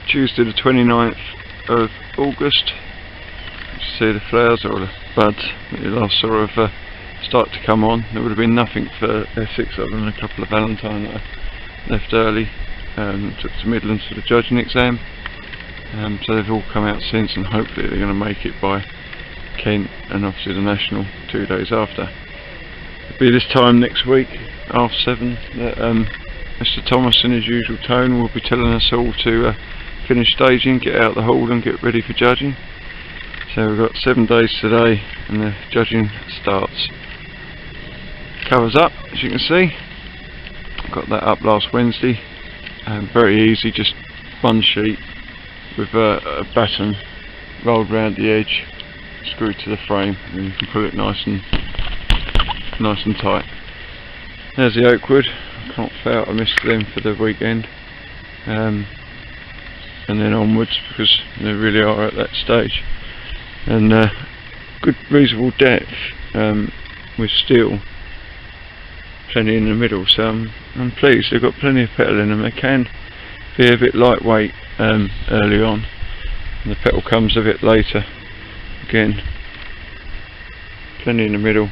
Tuesday the 29th of August. You see the flowers or the buds that you last saw have started to come on. There would have been nothing for 6 of them, and a couple of Valentine that I left early. Took to Midlands for the judging exam. So they've all come out since, and hopefully they're going to make it by Kent and obviously the National 2 days after. It'll be this time next week, 7:30, that Mr Thomas in his usual tone will be telling us all to finish staging, get out the hall and get ready for judging. So we've got 7 days today and the judging starts. Covers up, as you can see. Got that up last Wednesday. Very easy, just one sheet with a batten rolled round the edge, screwed to the frame, and you can pull it nice and tight. There's the oak wood. I can't fail, I missed them for the weekend. And then onwards, because they really are at that stage. And good reasonable depth with steel, plenty in the middle, so I'm pleased. They've got plenty of petal in them. They can be a bit lightweight early on, and the petal comes a bit later. Again, plenty in the middle,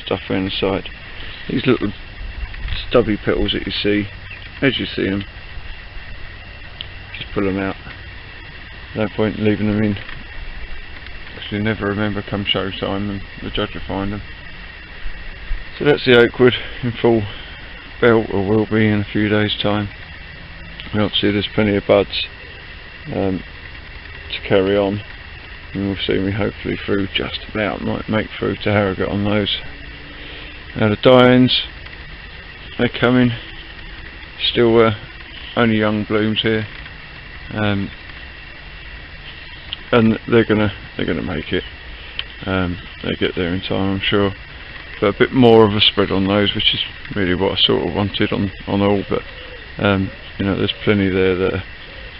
stuff around the side. These little stubby petals that you see, as you see them, just pull them out. No point in leaving them in, because you never remember come show time and the judge will find them. So that's the oak wood in full belt, or will be in a few days time. And obviously there's plenty of buds to carry on, and we'll see me hopefully through just about, might make through to Harrogate on those. Now the die-ins, they're coming, still only young blooms here. And they're gonna make it. They get there in time, I'm sure. But a bit more of a spread on those, which is really what I sort of wanted on all. But you know, there's plenty there that are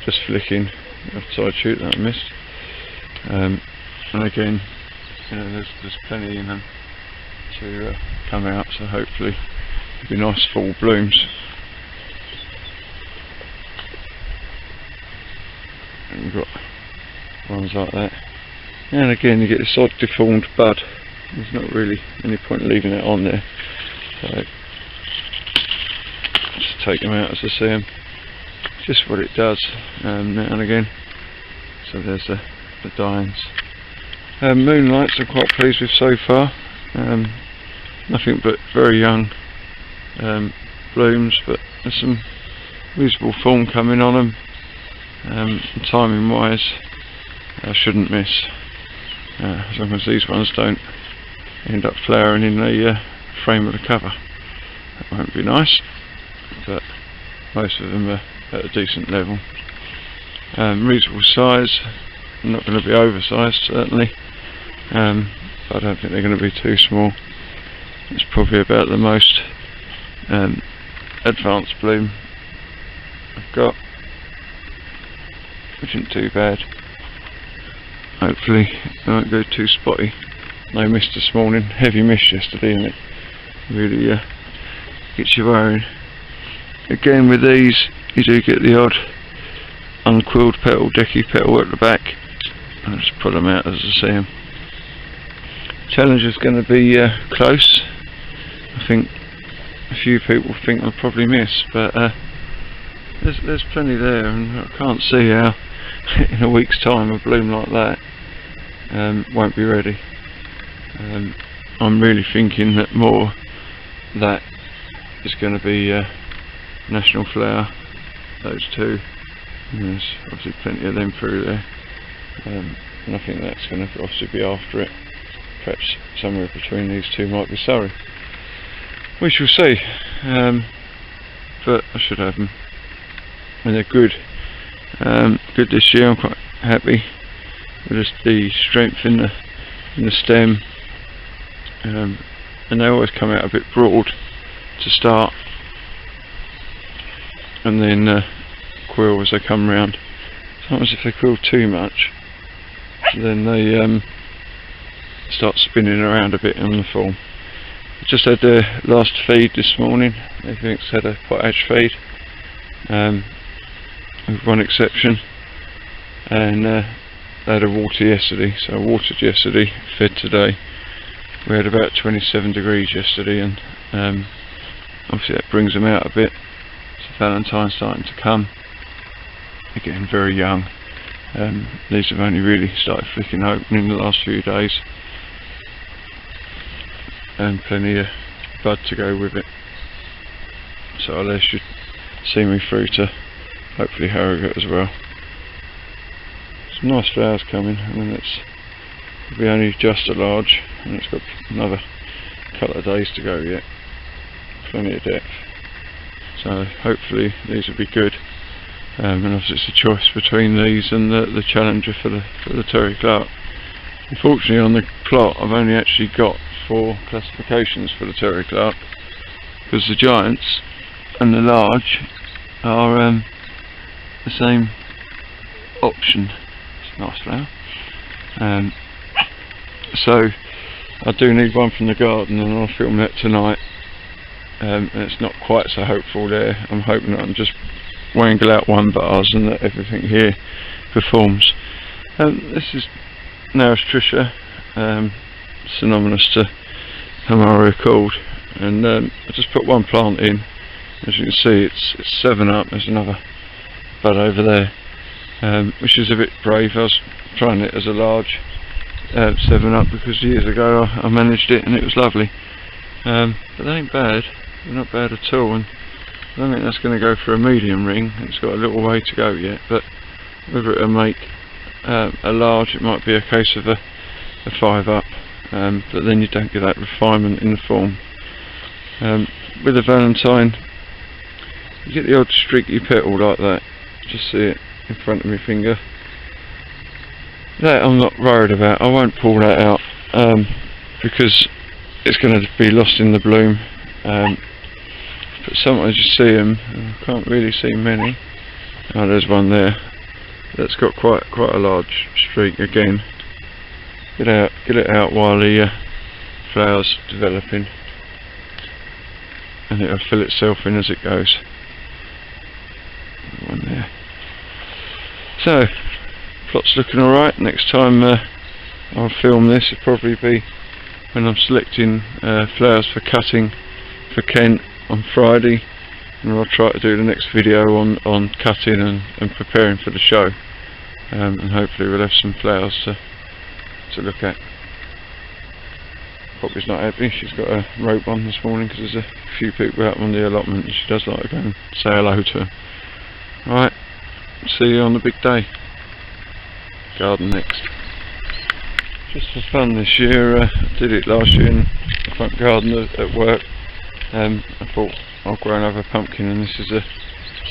just flicking. Outside shoot that I missed. And again, you know, there's plenty in them to come out. So hopefully it'll be nice full blooms. And we've got ones like that, and again you get this odd deformed bud. There's not really any point leaving it on there, so just take them out as I see them. Just what it does now and again. So there's the die-ins. Moonlights I'm quite pleased with so far. Nothing but very young blooms, but there's some reasonable form coming on them. Timing wise, I shouldn't miss, as long as these ones don't end up flowering in the frame of the cover. That won't be nice, but most of them are at a decent level. Reasonable size, not going to be oversized certainly, but I don't think they're going to be too small. It's probably about the most advanced bloom I've got, which isn't too bad. Hopefully it won't go too spotty. No mist this morning, heavy mist yesterday, and it really gets you worrying. Again with these you do get the odd unquilled petal, decky petal at the back. I'll just pull them out as I see them. Challenge is going to be close. I think a few people think I'll probably miss, but there's plenty there, and I can't see how in a week's time a bloom like that won't be ready. I'm really thinking that more that is going to be national flower, those two, and there's obviously plenty of them through there, and I think that's going to obviously be after it. Perhaps somewhere between these two might be Surrey. We shall see, but I should have them, and they're good. Good this year. I'm quite happy with just the strength in the stem, and they always come out a bit broad to start, and then quill as they come round. Sometimes if they quill too much, then they start spinning around a bit on the form. I just had their last feed this morning. Everything's had a potash feed. with one exception, and they had a water yesterday, so I watered yesterday, fed today. We had about 27 degrees yesterday, and obviously that brings them out a bit. So Valentine's starting to come. Again, very young. These have only really started flicking open in the last few days, and plenty of bud to go with it. So they should see me through to hopefully Harrogate as well. Some nice flowers coming. I mean, it'll be only just a large, and it's got another couple of days to go yet. Plenty of depth. So hopefully these will be good. And obviously it's a choice between these and the challenger for the Terry Clark. Unfortunately, on the plot I've only actually got 4 classifications for the Terry Clark, because the giants and the large are the same option. It's a nice flower. So I do need one from the garden, and I'll film that tonight. And it's not quite so hopeful there. I'm hoping that I'm just wangle out one vase and that everything here performs. This is Naris Trisha, synonymous to Hamara Accord, and I just put one plant in. As you can see, it's 7 up. There's another bud over there, which is a bit brave. I was trying it as a large 7 up because years ago I managed it and it was lovely. But they ain't bad. They're not bad at all, and I don't think that's going to go for a medium ring. It's got a little way to go yet, but whether it'll make a large, it might be a case of a 5 up, but then you don't get that refinement in the form. With a Valentine, you get the odd streaky petal like that. Just see it in front of my finger. That I'm not worried about. I won't pull that out because it's going to be lost in the bloom. But sometimes you see them, I can't really see many. Oh, there's one there that's got quite a large streak again. Get it out while the flower's developing, and it'll fill itself in as it goes. One there. So, plot's looking alright. Next time I'll film this, it'll probably be when I'm selecting flowers for cutting for Kent on Friday, and I'll try to do the next video on cutting and preparing for the show, and hopefully we'll have some flowers to look at. Poppy's not happy. She's got a rope on this morning because there's a few people out on the allotment and she does like to go and say hello to them. Alright, see you on the big day. Garden next. Just for fun this year, I did it last year in the front garden at work. I thought I'll grow another pumpkin, and this is a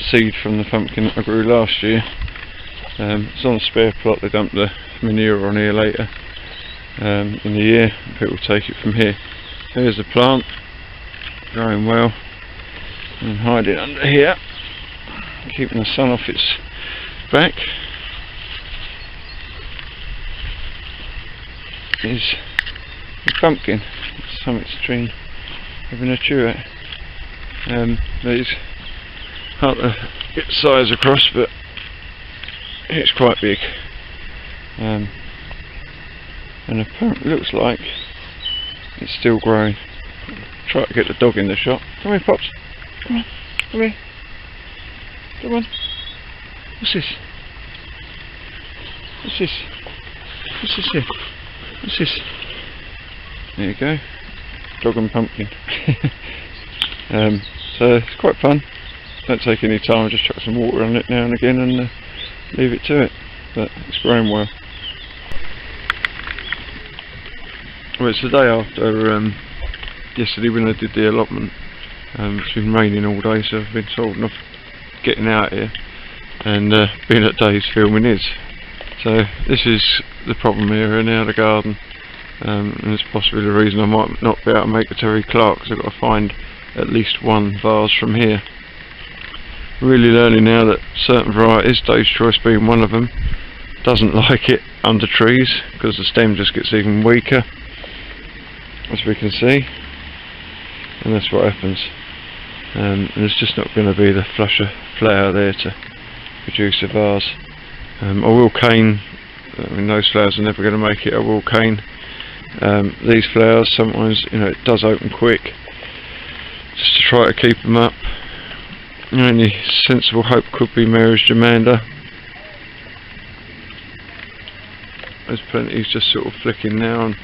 seed from the pumpkin that I grew last year. It's on a spare plot. They dump the manure on here later in the year. People take it from here. Here's the plant, growing well, and hiding under here, keeping the sun off its back. Is the pumpkin. It's something to try having a chew at. These hard to get size across, but it's quite big, and apparently looks like it's still growing. Try to get the dog in the shot. Come here, Pops. Come on. Come here. Come on. What's this? What's this? What's this here? What's this? There you go. Dog and pumpkin. So it's quite fun. Don't take any time, just chuck some water on it now and again and leave it to it. But it's growing well. Well, it's the day after yesterday when I did the allotment. It's been raining all day, so I've been holding off getting out here and been at Dave's filming his. So this is the problem here now, the garden. And it's possibly the reason I might not be able to make a Terry Clark, because I've got to find at least one vase from here. Really learning now that certain varieties, Dave's Choice being one of them, doesn't like it under trees because the stem just gets even weaker, as we can see, and that's what happens. And there's just not going to be the flusher flower there to produce a vase. I will cane, I mean those flowers are never going to make it, I will cane these flowers. Sometimes, you know, it does open quick, just to try to keep them up. The only sensible hope could be Mary's Germander. There's plenty, he's just sort of flicking now and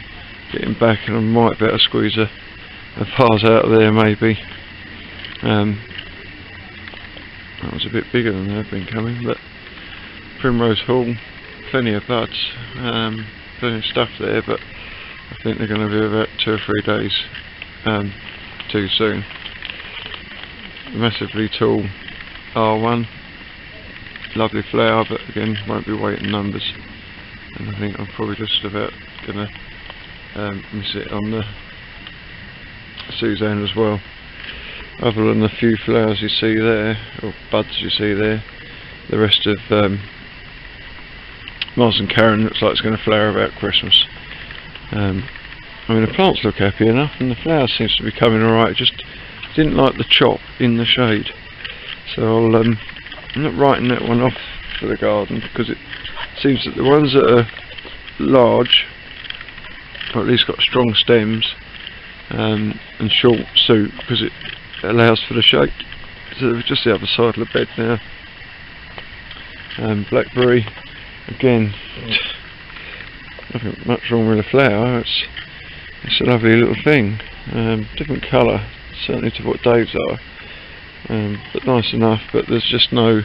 getting back, and I might better squeeze a vase out of there maybe. That was a bit bigger than they've been coming, but Primrose Hall, plenty of buds, plenty of stuff there, but I think they're going to be about 2 or 3 days too soon. Massively tall R1, lovely flower, but again won't be weight in numbers, and I think I'm probably just about going to miss it on the Suzanne as well. Other than the few flowers you see there, or buds you see there, the rest of Mars and Karen looks like it's going to flower about Christmas. I mean, the plants look happy enough, and the flowers seems to be coming alright. Just didn't like the chop in the shade, so I'm not writing that one off for the garden, because it seems that the ones that are large, or at least got strong stems and short suit, because it allows for the shade. So just the other side of the bed now. Blackberry, again, nothing much wrong with the flower. It's a lovely little thing. Different colour, certainly to what Dave's are, but nice enough. But there's just no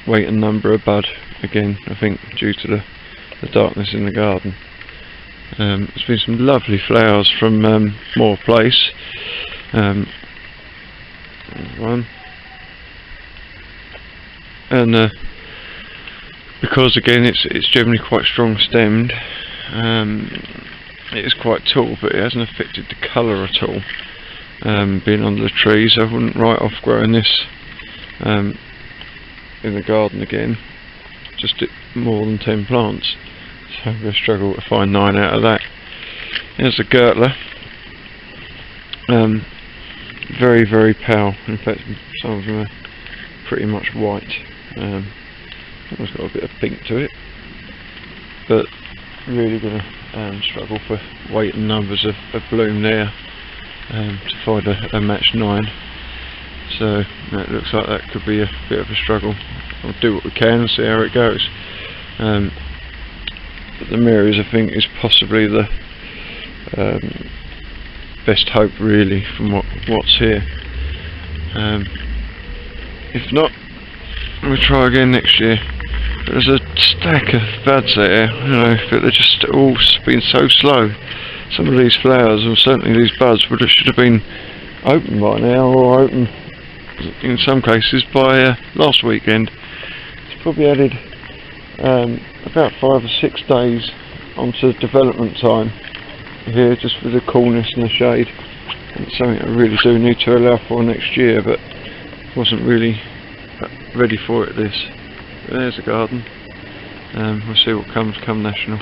weight and number of bud. Again, I think due to the darkness in the garden. There's been some lovely flowers from Moore Place. One, and because again it's generally quite strong stemmed, it is quite tall, but it hasn't affected the colour at all, being under the trees. I wouldn't write off growing this in the garden again, just more than 10 plants, so I'm going to struggle to find 9 out of that. There's a Gertler, very, very pale. In fact, some of them are pretty much white. It's got a bit of pink to it, but really going to struggle for weight and numbers of bloom there to find a match 9. So it looks like that could be a bit of a struggle. We'll do what we can and see how it goes. But the Marys, I think, is possibly the best hope really from what's here. If not, we'll try again next year. But there's a stack of buds there, you know, but they're just all been so slow. Some of these flowers, or certainly these buds, should have been open by now, or open in some cases by last weekend. It's probably added about 5 or 6 days onto development time here, just with the coolness and the shade. And it's something I really do need to allow for next year, but wasn't really ready for it this. But there's the garden. We'll see what comes come National.